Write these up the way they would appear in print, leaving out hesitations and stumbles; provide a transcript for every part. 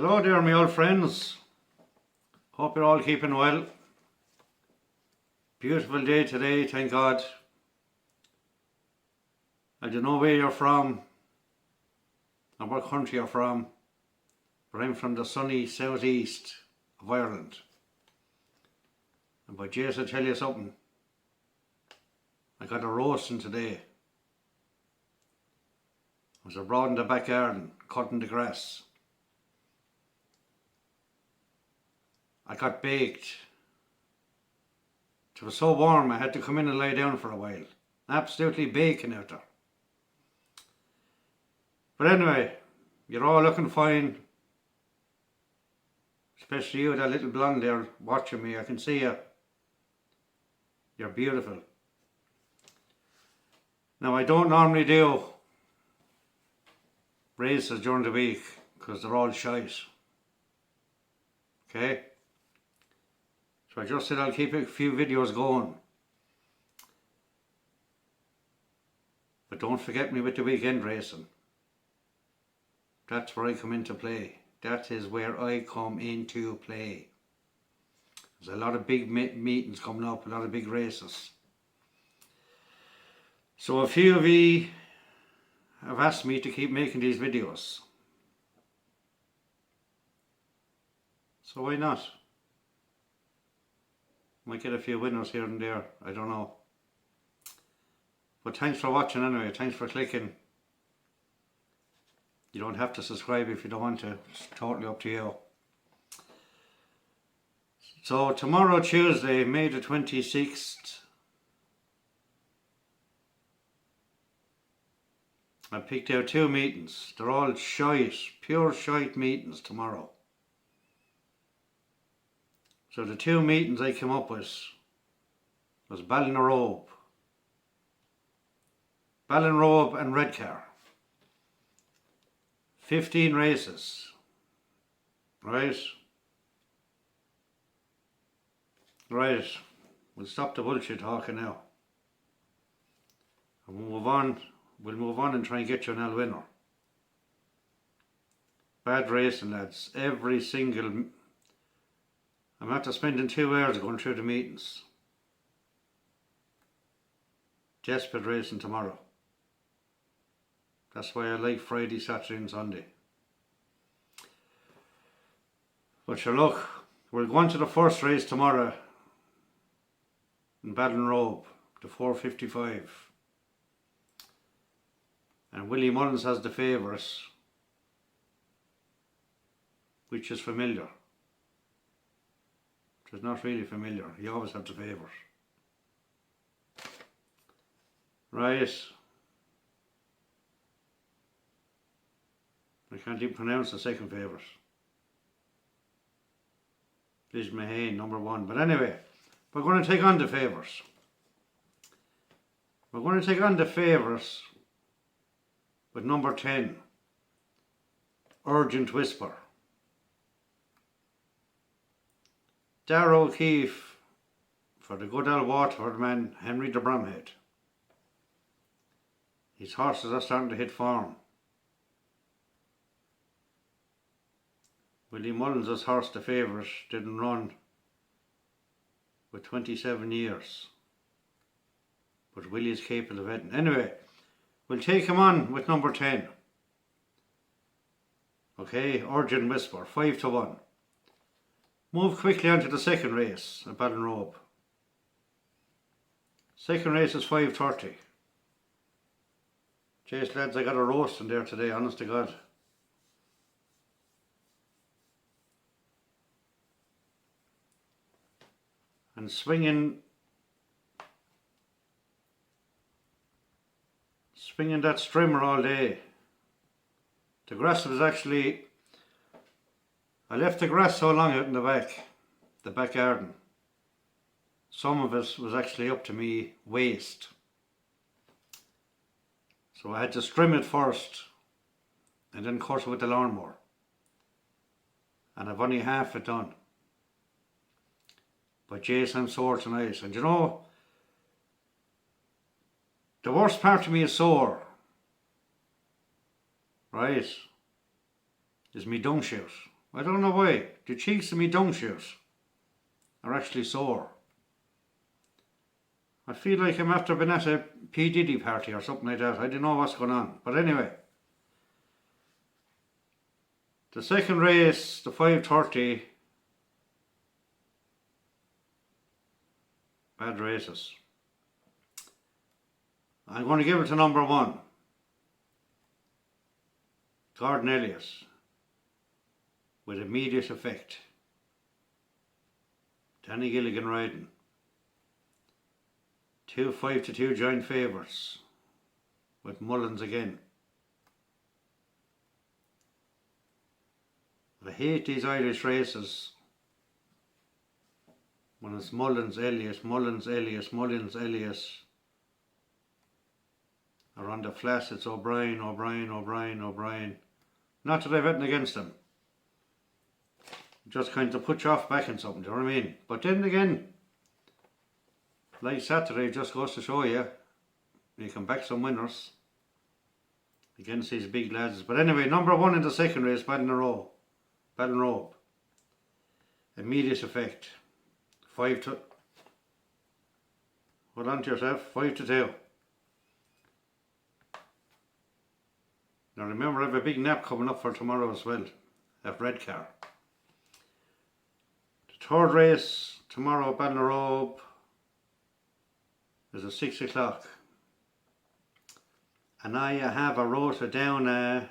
Hello there my old friends, hope you're all keeping well. Beautiful day today, thank God. I don't know where you're from or what country you're from, but I'm from the sunny southeast of Ireland. And by Jesus, I'll tell you something, I got a roasting today. I was abroad in the back garden cutting the grass. I got baked. It was so warm I had to come in and lie down for a while. Absolutely baking out there. But anyway, you're all looking fine. Especially you, that little blonde there watching me. I can see you. You're beautiful. Now I don't normally do races during the week because they're all shite. Okay? So I just said I'll keep a few videos going. But don't forget me with the weekend racing. That's where I come into play. That is where I come into play. There's a lot of big meetings coming up, a lot of big races. So a few of you have asked me to keep making these videos. So why not? Might get a few winners here and there, I don't know. But thanks for watching anyway, thanks for clicking. You don't have to subscribe if you don't want to, it's totally up to you. So tomorrow, Tuesday, May the 26th, I picked out 2 meetings. They're all shite, pure shite meetings tomorrow. So the 2 meetings I came up with was BALLINROBE and REDCAR. 15 races, right? Right, we'll stop the bullshit talking now. And we'll move on and try and get you an L winner. Bad racing, lads, every single... I'm after spending 2 hours going through the meetings. Desperate racing tomorrow. That's why I like Friday, Saturday and Sunday. But sure, look, we're going to the first race tomorrow in BALLINROBE, the 455. And Willie Mullins has the favourites, which is familiar. It's not really familiar, you always have the favourite. Right. I can't even pronounce the second favourite. Liz Mahane, number 1. But anyway, we're going to take on the favourites. We're going to take on the favourites with number 10, Urgent Whisper. Darragh O'Keefe for the good old Waterford man, Henry the Bromhead. His horses are starting to hit form. Willie Mullins' horse, the favourite, didn't run with 27 years. But Willie is capable of heading. Anyway, we'll take him on with number 10. Okay, Urgent Whisper, 5 to 1. Move quickly on to the second race at BALLINROBE. Second race is 5:30. Jeez lads, I got a roast in there today, honest to God. And swinging that strimmer all day. The grass was actually... I left the grass so long out in the back garden. Some of it was actually up to me waist. So I had to trim it first and then cut it with the lawnmower. And I've only half it done. But jeez, I'm sore tonight. And you know, the worst part of me is sore, right, is me dung chute. I don't know why. The cheeks of me dung shoes are actually sore. I feel like I'm after been at a P. Diddy party or something like that. I don't know what's going on. But anyway. The second race, the 5:30. Bad races. I'm going to give it to number 1. Gordon Elliott. With immediate effect. Danny Gilligan riding. 2 5-2 joint favourites. With Mullins again. I hate these Irish races. When it's Mullins, Elliott, Mullins, Elliott, Mullins, Elliott. Or on the flats it's O'Brien, O'Brien, O'Brien, O'Brien. Not that I've anything against them. Just kind of put you off backing something, do you know what I mean? But then again, like Saturday just goes to show you, you can back some winners against these big lads. But anyway, number 1 in the second race, Ballinrobe. Immediate effect. 5 to... Hold on to yourself, 5-2. Now remember, I have a big nap coming up for tomorrow as well, at Redcar. The third race tomorrow, Ballinrobe, is at 6 o'clock. And I have a rota down, there's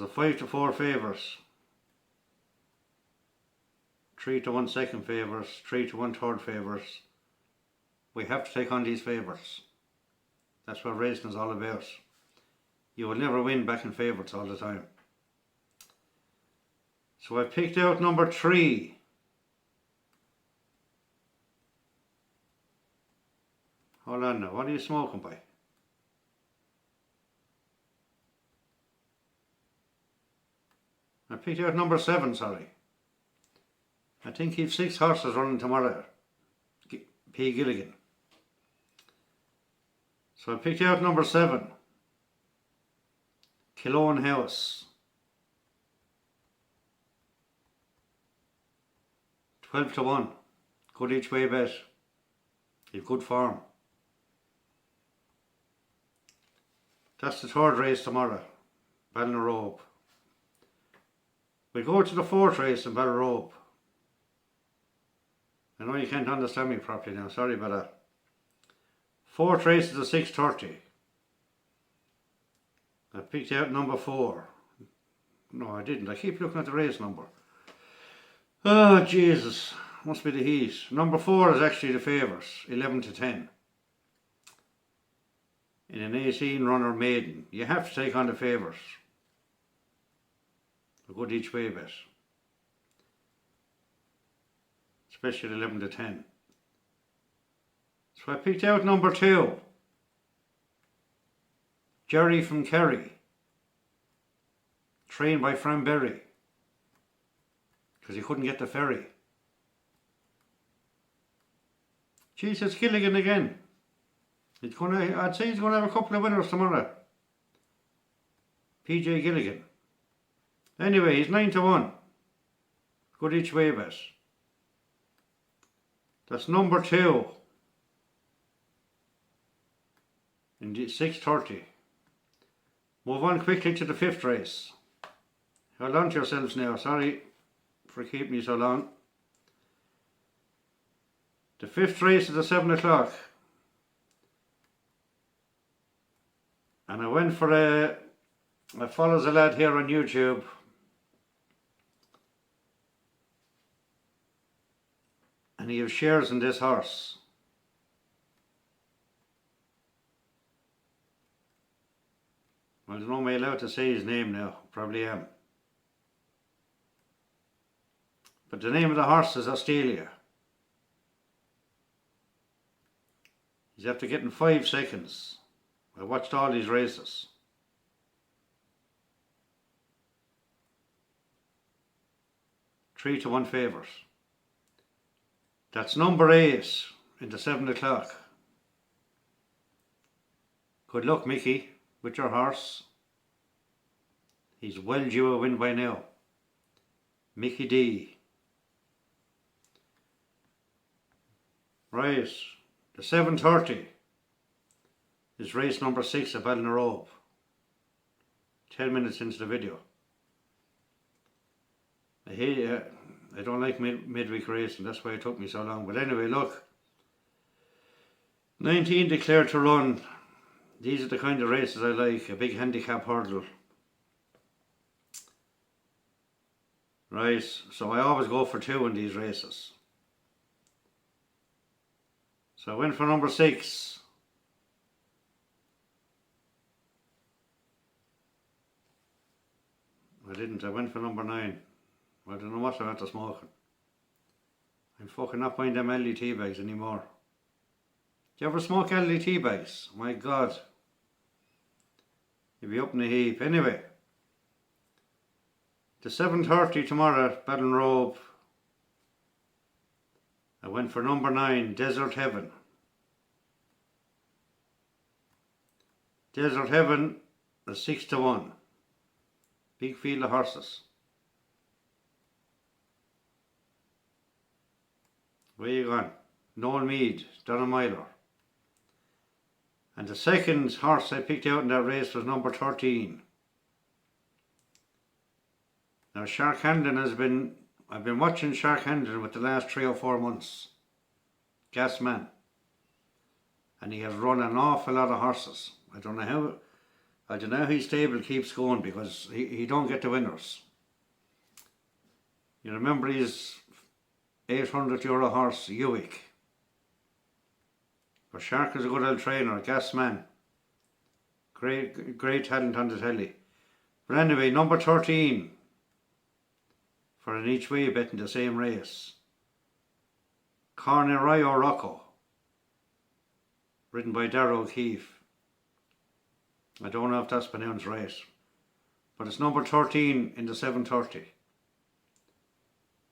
a 5-4 favourites, 3-1 second favourites, 3-1 third favourites. We have to take on these favourites. That's what racing is all about. You will never win backing favourites all the time. So I picked out number 3. Hold on now, what are you smoking by? I picked out number 7, sorry. I think he've 6 horses running tomorrow. P. Gilligan. So I picked out number 7. Killowen House. 12-1. Good each way bet. You've good form. That's the third race tomorrow. Ballinrobe. We go to the fourth race in Ballinrobe. I know you can't understand me properly now, sorry about that. Fourth race is at 6:30. I picked out number 4. No, I didn't. I keep looking at the race number. Oh, Jesus. Must be the heat. Number 4 is actually the favourite, 11-10. In an 18 runner maiden. You have to take on the favourite. A good each way bet. Especially 11-10. So I picked out number 2. Jerry from Kerry. Trained by Fran Berry. Because he couldn't get the ferry. Jeez, it's Gilligan again. I'd say he's going to have a couple of winners tomorrow. PJ Gilligan. Anyway, he's 9-1. Good each way bet. That's number 2. In 6:30. Move on quickly to the 5th race. Hold on to yourselves now. Sorry for keeping you so long. The 5th race is at 7 o'clock. And I went for I follows a lad here on YouTube. And he has shares in this horse. I don't know, am I allowed to say his name now? Probably am. But the name of the horse is Australia. He's after getting 5 seconds. I watched all these races. Three to 1 favourite. That's number 8 in the 7 o'clock. Good luck, Mickey, with your horse. He's well due a win by now. Mickey D. Right, the 7:30 is race number 6 at Ballinrobe. 10 minutes into the video. I don't like midweek racing, that's why it took me so long. But anyway, look. 19 declared to run. These are the kind of races I like. A big handicap hurdle. Right, so I always go for 2 in these races. So I went for number 6. I didn't, I went for number 9. I don't know what I'm after smoking. I'm fucking not buying them LDT bags anymore. Do you ever smoke LDT bags? My God. You'll be up in a heap. Anyway. The 7:30 tomorrow at Ballinrobe. I went for number 9, Desert Heaven. Desert Heaven is 6-1. Big field of horses. Where you gone? Noel Mead, Donna Myler. And the second horse I picked out in that race was number 13. Now Shark Handling I've been watching Shark Handling with the last 3 or 4 months. Gasman. And he has run an awful lot of horses. I don't know how his stable keeps going, because he don't get the winners. You remember his €800 horse, Uwick. But Shark is a good old trainer, Gasman. Great talent on the telly. But anyway, number 13 for an each way bet in the same race. Cornerayo Rocco, ridden by Darrow O'Keefe. I don't know if that's pronounced right, but it's number 13 in the 7:30.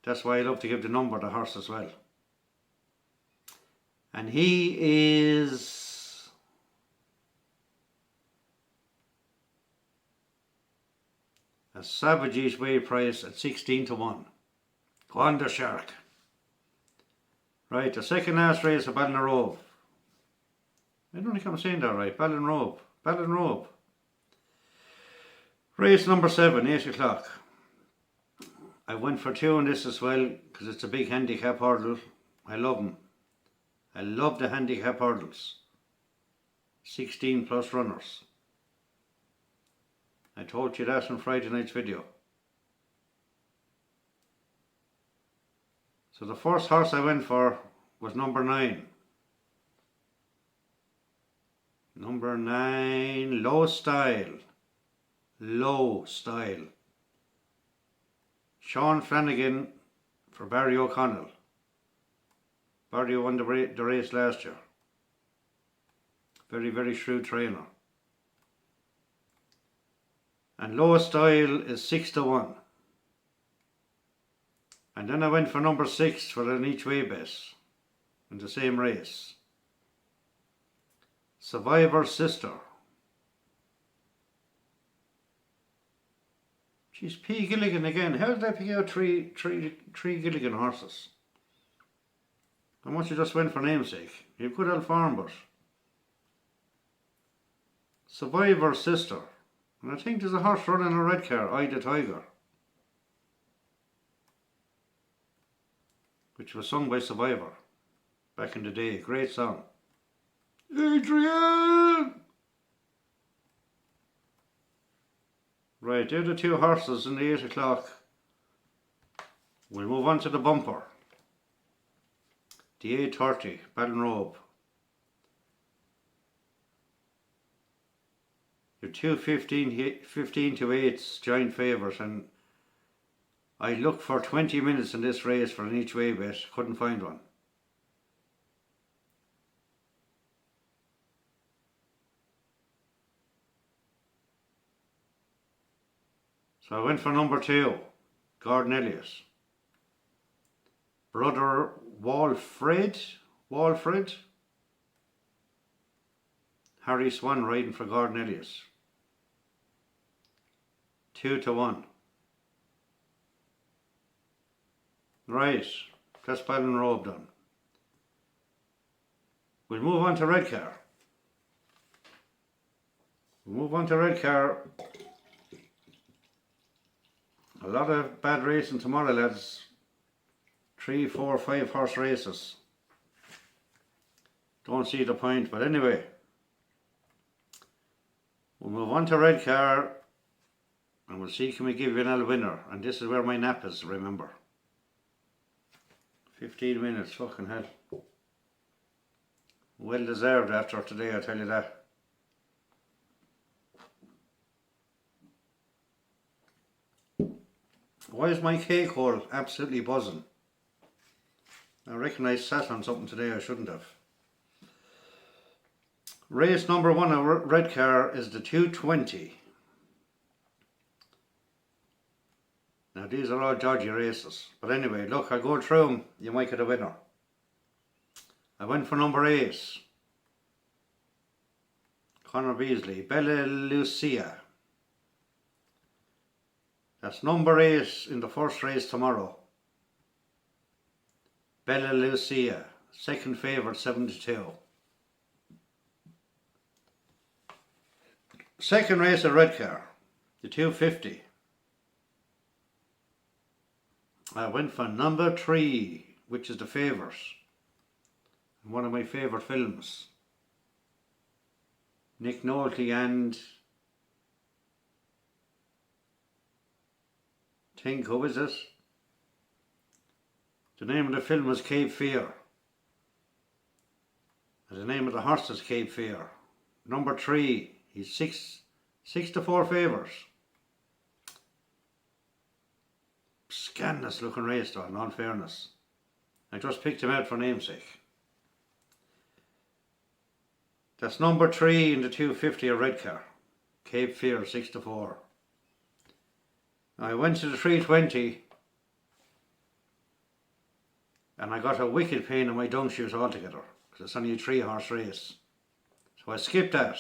That's why I love to give the number to the horse as well. And he is a savage each way price at 16-1. Go on the Shark. Right, the second last race of Ballinrobe. I don't think I'm saying that right. Ballinrobe. Race number 7, 8 o'clock. I went for 2 in this as well, because it's a big handicap hurdle. I love them. I love the handicap hurdles. 16 plus runners. I told you that in Friday night's video. So the first horse I went for was number 9. Number 9, Low Style. Sean Flanagan for Barry O'Connell. Barry won the race last year. Very, very shrewd trainer. And Low Style is 6-1. And then I went for number 6 for an each way bet in the same race. Survivor's Sister. She's P. Gilligan again. How did I pick out three Gilligan horses? How much you just went for namesake? You have good old form, but Survivor's Sister. And I think there's a horse running a red car, I the Tiger, which was sung by Survivor back in the day. Great song. Adrian! Right, they're the 2 horses in the 8 o'clock. We'll move on to the bumper. The 8:30, Ballinrobe. Your 2 15 to 8s giant favourites, and I looked for 20 minutes in this race for an each way bet, couldn't find one. So I went for number 2, Gordon Elliott. Brother Walfred. Harry Swan riding for Gordon Elliott. 2 to 1. Right, that's Ballinrobe done. We'll move on to Redcar. Redcar. A lot of bad racing tomorrow, lads. 3, 4, 5 horse races. Don't see the point, but anyway. We'll move on to Redcar and we'll see can we give you another winner. And this is where my nap is, remember. 15 minutes, fucking hell. Well deserved after today, I tell you that. Why is my cake hole absolutely buzzing? I reckon I sat on something today I shouldn't have. Race number 1 of Redcar is the 220. Now these are all dodgy races. But anyway, look, I'll go through them. You might get a winner. I went for number 8. Conor Beasley, Bella Lucia. That's number 8 in the first race tomorrow. Bella Lucia, second favourite, 7-2. Second race at Redcar, the 250. I went for number 3, which is the favourite. One of my favourite films. Nick Nolte and who is it? The name of the film is Cape Fear. And the name of the horse is Cape Fear. Number 3, he's 6-4 favours. Scandalous looking race though, in all fairness. I just picked him out for namesake. That's number 3 in the 250 of Redcar. Cape Fear, 6-4. I went to the 320 and I got a wicked pain in my dung shoes altogether because it's only a 3 horse race. So I skipped that.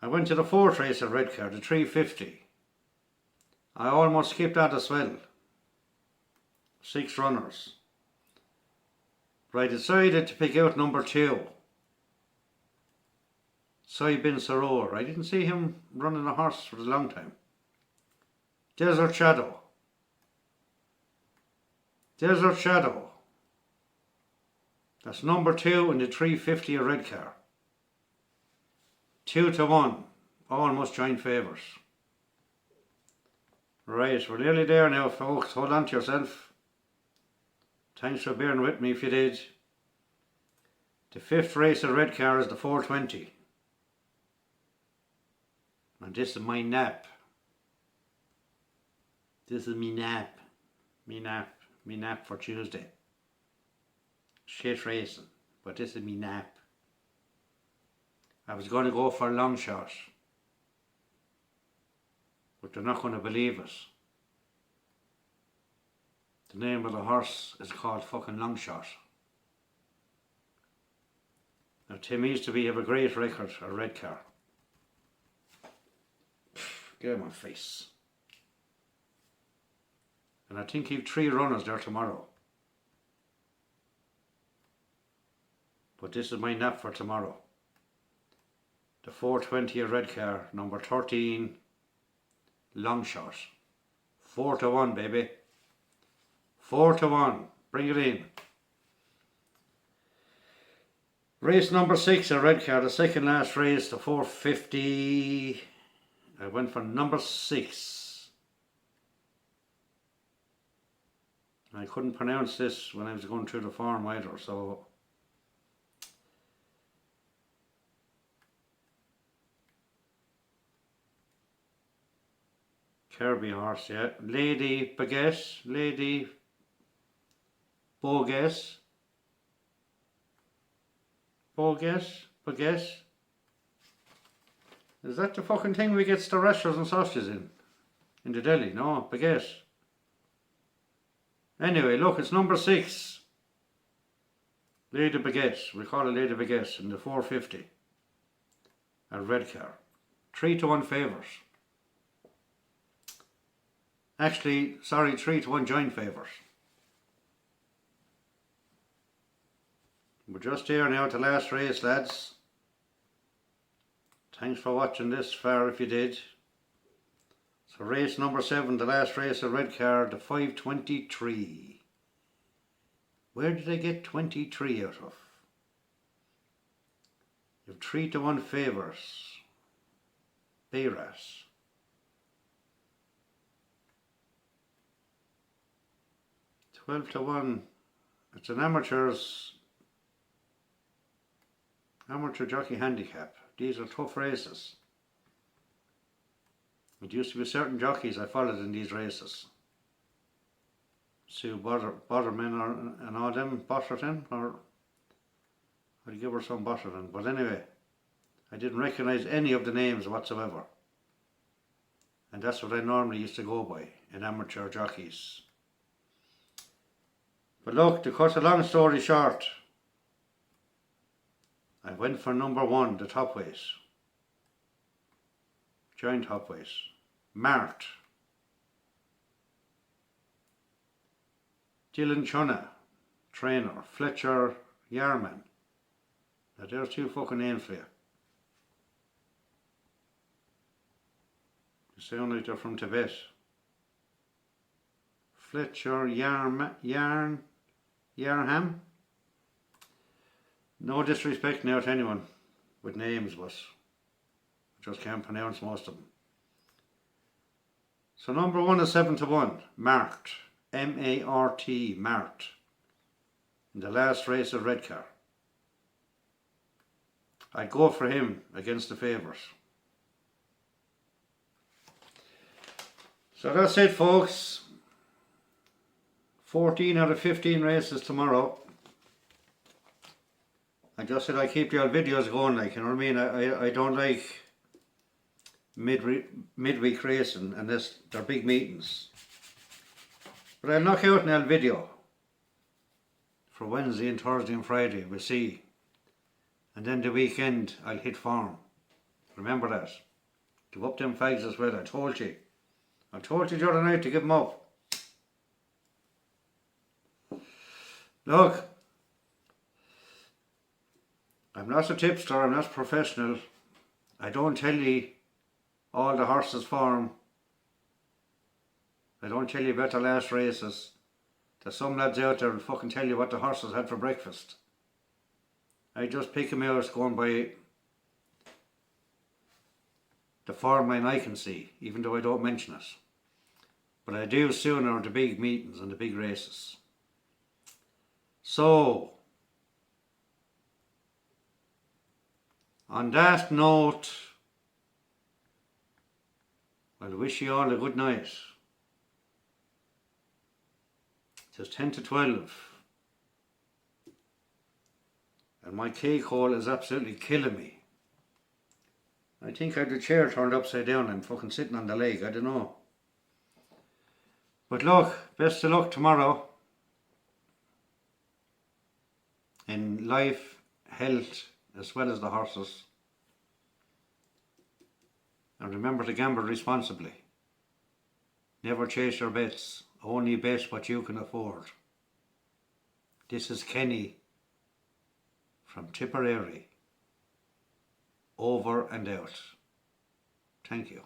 I went to the 4th race at Redcar, the 350. I almost skipped that as well. 6 runners. But I decided to pick out number 2. Sai bin Saror. I didn't see him running a horse for a long time. Desert Shadow. Desert Shadow. That's number 2 in the 350 of Redcar. 2 to 1. Almost joint favours. Right, we're nearly there now, folks. Hold on to yourself. Thanks for bearing with me if you did. The 5th race at Redcar is the 420. And this is my nap. This is me nap. Me nap for Tuesday. Shit racing, but this is me nap. I was going to go for a long shot, but they're not going to believe it. The name of the horse is called fucking Long Shot. Now Tim used to have a great record at Redcar. Get out of my face. And I think he've 3 runners there tomorrow. But this is my nap for tomorrow. The 420 of Redcar, number 13, Long Shot. 4 to 1, baby. 4 to 1. Bring it in. Race number 6 at Redcar, the second last race, the 450. I went for number 6. I couldn't pronounce this when I was going through the form either, so Kirby horse, yeah. Lady Baguette, Lady Bogues, Baguette. Is that the fucking thing we get the rashers and sausages in the deli? No, Baguette. Anyway, look, it's number 6. Lady Baguette. We call it Lady Baguette in the 450 at Redcar. 3 to 1 favours. Actually, sorry, 3-1 joint favourite. We're just here now at the last race, lads. Thanks for watching this far if you did. So race number 7, the last race of Redcar, the 5:23. Where did I get 23 out of? You have 3-1 favours. Bayras. 12-1. It's an amateur jockey handicap. These are tough races. It used to be certain jockeys I followed in these races. Sue Botterman and all them, Botterton, or I'll give her some Botterton. But anyway, I didn't recognise any of the names whatsoever. And that's what I normally used to go by in amateur jockeys. But look, to cut a long story short, I went for number 1, the top weight. Giant top weight. Mart. Dylan Chunna, trainer. Fletcher Yarman. Now there's 2 fucking names for you. They sound like they're from Tibet. Fletcher Yarnham. No disrespect now to anyone with names, but I just can't pronounce most of them. So number 1 is 7-1. Mart. M-A-R-T. Mart. In the last race of Redcar. I'd go for him against the favours. So that's it, folks. 14 out of 15 races tomorrow. I just said I keep the old videos going, like, you know what I mean? I don't like midweek racing unless they're big meetings. But I'll knock out an old video for Wednesday and Thursday and Friday, we'll see. And then the weekend I'll hit form. Remember that. Give up them fags as well, I told you. I told you the other night to give them up. Look, I'm not a tipster, I'm not a professional. I don't tell you all the horses' form. I don't tell you about the last races. There's some lads out there will fucking tell you what the horses had for breakfast. I just pick them out going by the form line I can see, even though I don't mention it. But I do sooner the big meetings and the big races. So, on that note, I'll wish you all a good night. It's 10-12. And my cake hole is absolutely killing me. I think I had the chair turned upside down. I'm fucking sitting on the leg, I don't know. But look, best of luck tomorrow. In life, health, as well as the horses. And remember to gamble responsibly. Never chase your bets. Only bet what you can afford. This is Kenny from Tipperary. Over and out. Thank you.